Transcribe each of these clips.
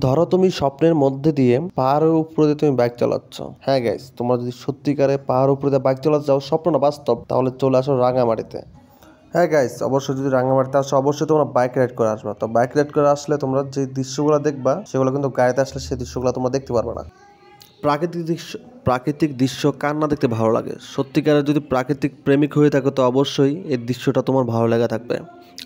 ধরো তুমি স্বপ্নের মধ্যে দিয়ে পাহাড়ের উপরে দিয়ে তুমি বাইক চালাচ্ছ। হ্যাঁ গাইস, তোমরা যদি সত্যিকারে পাহাড়ের উপরে দিয়ে বাইক চালাতে যাও, স্বপ্ন না বাস্তব, তাহলে চলে আসো রাঙামাটিতে। হ্যাঁ গাইস, অবশ্যই যদি রাঙামাটিতে আসো অবশ্যই তোমরা বাইক রাইড করে আসবে। তো বাইক রাইড করে আসলে তোমরা যে দৃশ্যগুলো দেখবা সেগুলো কিন্তু গাড়িতে আসলে সেই দৃশ্যগুলো তোমরা দেখতে পারবে না। প্রাকৃতিক দৃশ্য কার না দেখতে ভালো লাগে? সত্যিকারের যদি প্রাকৃতিক প্রেমিক হয়ে থাকো তো অবশ্যই এই দৃশ্যটা তোমার ভালো লাগা থাকবে।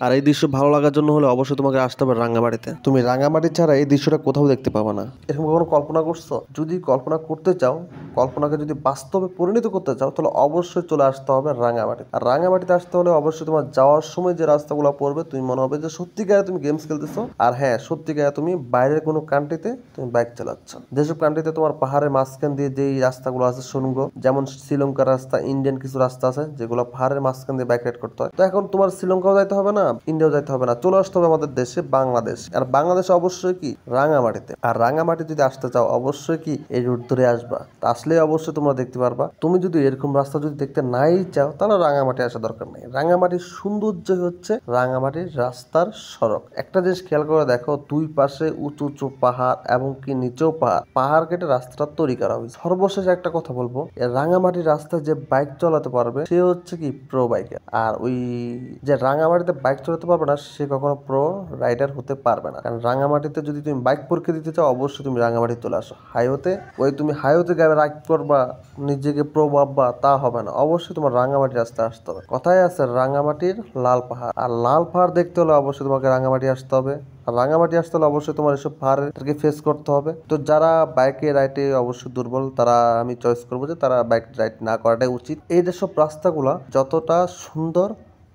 আর এই দৃশ্য ভালো লাগার জন্য হলে অবশ্যই তোমাকে আসতে হবে রাঙামাটিতে। তুমি রাঙামাটি ছাড়া এই দৃশ্যটা কোথাও দেখতে পাবে না। এরকম কখনো কল্পনা করছো? যদি কল্পনা করতে চাও, কল্পনাকে যদি বাস্তবে পরিণত করতে চাও, তাহলে অবশ্যই চলে আসতে হবে রাঙামাটি। আর রাঙামাটিতে আসতে হলে অবশ্যই তোমার যাওয়ার সময় যে রাস্তাগুলো পড়বে, তুমি মনে হবে যে সত্যিকারে তুমি গেমস খেলতেছো। আর হ্যাঁ, সত্যিকারে তুমি বাইরের কোনো কান্ট্রিতে তুমি বাইক চালাচ্ছ। যেসব কান্ট্রিতে তোমার পাহাড়ের মাঝখান দিয়ে যেই রাস্তাগুলো আছে সুড়ঙ্গ, যেমন শ্রীলঙ্কার রাস্তা, ইন্ডিয়ান কিছু রাস্তা আছে যেগুলো পাহাড়ের মাঝখান দিয়ে বাইক রাইড করতে হয়। তো এখন তোমার শ্রীলঙ্কাও যাইতে হবে না, ইন্ডিয়াও যাইতে হবে না, চলে আসতে হবে আমাদের দেশে বাংলাদেশ। আর বাংলাদেশে অবশ্যই কি রাঙামাটিতে। আর রাঙামাটি যদি আসতে চাও অবশ্যই কি এই রুট ধরে আসবা। তা আসলে অবশ্যই তোমরা দেখতে পারবা। তুমি যদি এরকম রাস্তা যদি দেখতে নাই চাও, তাহলে রাঙামাটি আসা দরকার নেই। রাঙামাটির সৌন্দর্য হচ্ছে রাঙামাটির রাস্তার সড়ক। একটা জিনিস খেয়াল করে দেখো, দুই পাশে উঁচু উঁচু পাহাড় এবং কি নিচেও পাহাড় কেটে রাস্তাটা তৈরি করা হয়েছে। সর্বশেষ একটা কথা বলবো, রাঙামাটির রাস্তায় যে বাইক চালাতে পারবে সে হচ্ছে কি প্রো বাইকার। আর ওই যে রাঙামাটিতে বাইক চালাতে পারবে না সে কখনো প্রো রাইডার হতে পারবে না। কারণ রাঙামাটিতে যদি তুমি বাইক পরীক্ষা দিতে চাও অবশ্যই তুমি রাঙামাটি চলে আসো। হাইওয়েতে তুমি হাইওয়েতে গাড়ি রাইড করবা, নিজেকে প্রো ভাববা, তা হবে না। অবশ্যই তোমার রাঙামাটি রাস্তায় আসতে হবে। কথায় আছে রাঙামাটির লাল পাহাড়। আর লাল পাহাড় দেখতে হলে অবশ্যই তোমাকে রাঙামাটি আসতে হবে। আর রাঙামাটি আসতে হলে অবশ্যই তোমার এসব পাহাড়কে ফেস করতে হবে। তো যারা বাইকে রাইডে অবশ্যই দুর্বল, তারা আমি চয়েস করবো যে তারা বাইক রাইড না করাটাই উচিত। এই যেসব রাস্তাগুলা যতটা সুন্দর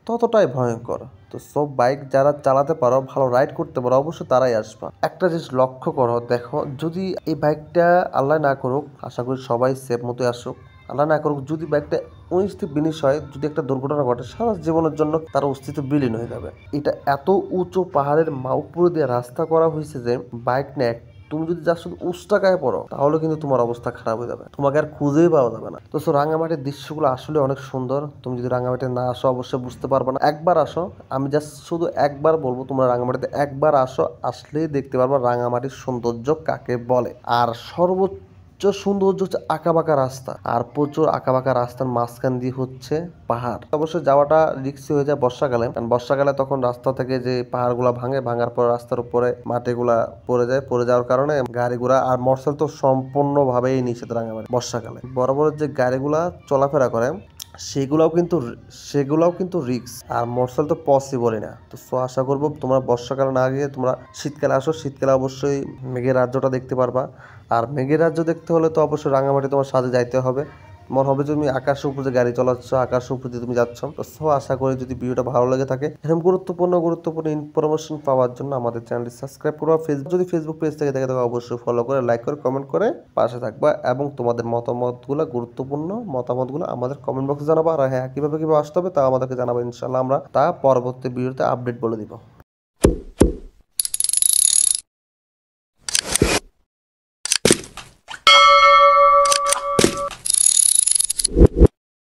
ততটাই ভয়ঙ্কর। তো সব বাইক যারা চালাতে পারো, ভালো রাইড করতে পারো, অবশ্যই তারাই আসবা। একটা জিনিস লক্ষ্য করো, দেখো যদি এই বাইকটা আল্লাহ না করুক, আশা করি সবাই সেফ মতোই আসুক, আল্লাহ না করুক যদি বাইকটা 19-20 হয়, যদি একটা দুর্ঘটনা ঘটে, সারা জীবনের জন্য তার অস্তিত্ব বিলীন হয়ে যাবে। এটা এত উঁচু পাহাড়ের উপর দিয়ে রাস্তা করা হয়েছে যে বাইক না, তুমি যদি যার শুধু উস্টাকায় পড়ো তাহলে কিন্তু তোমার অবস্থা খারাপ হয়ে যাবে, তোমাকে আর খুঁজেই পাওয়া যাবে না। তো রাঙামাটির দৃশ্যগুলো আসলে অনেক সুন্দর। তুমি যদি রাঙামাটি না আসো অবশ্যই বুঝতে পারবে না। একবার আসো, আমি জাস্ট শুধু একবার বলবো, তোমরা রাঙামাটিতে একবার আসো, আসলেই দেখতে পারবা রাঙামাটির সৌন্দর্য কাকে বলে। আর সর্বোচ্চ সৌন্দর্য হচ্ছে আঁকাবাঁকা রাস্তা। আর প্রচুর আঁকাবাঁকা রাস্তার মাঝখান দিয়ে হচ্ছে পাহাড়। অবশ্যই যাওয়াটা রিস্কি হয়ে যায় বর্ষাকালে, কারণ বর্ষাকালে তখন রাস্তা থেকে যে পাহাড়গুলা ভাঙার পর রাস্তার উপরে মাটিগুলা পড়ে যাওয়ার কারণে গাড়িগুলা আর মোটরসাইকেল তো সম্পূর্ণভাবেই নিষেধ রাঙামাটি বর্ষাকালে। বড় বড় যে গাড়িগুলা চলাফেরা করে সেগুলাও কিন্তু রিস্ক। আর মোটরসাইকেল তো পসিবলই না। তো আশা করবো তোমরা বর্ষাকালে না গিয়ে তোমরা শীতকালে আসো। শীতকালে অবশ্যই মেঘের রাজ্যটা দেখতে পারবা। আর মেঘের রাজ্য দেখতে হলে তো অবশ্যই রাঙামাটি তোমার সাথে যাইতে হবে। মনে হবে তুমি আকাশের উপরে গাড়ি চালাচ্ছ, আকাশের উপর দিয়ে তুমি যাচ্ছ। তো আশা করি যদি ভিডিওটা ভালো লেগে থাকে, এরকম গুরুত্বপূর্ণ ইনফরমেশন পাওয়ার জন্য আমাদের চ্যানেলটি সাবস্ক্রাইব করো। যদি ফেসবুক পেজ থেকে দেখে থাকো অবশ্যই ফলো করে, লাইক করে, কমেন্ট করে পাশে থাকবা এবং তোমাদের গুরুত্বপূর্ণ মতামতগুলো আমাদের কমেন্ট বক্সে জানাবো। আর হ্যাঁ, কিভাবে আসতে হবে তা আমাদেরকে জানাবো, ইনশাল্লাহ আমরা তা পরবর্তী ভিডিওতে আপডেট বলে দিব।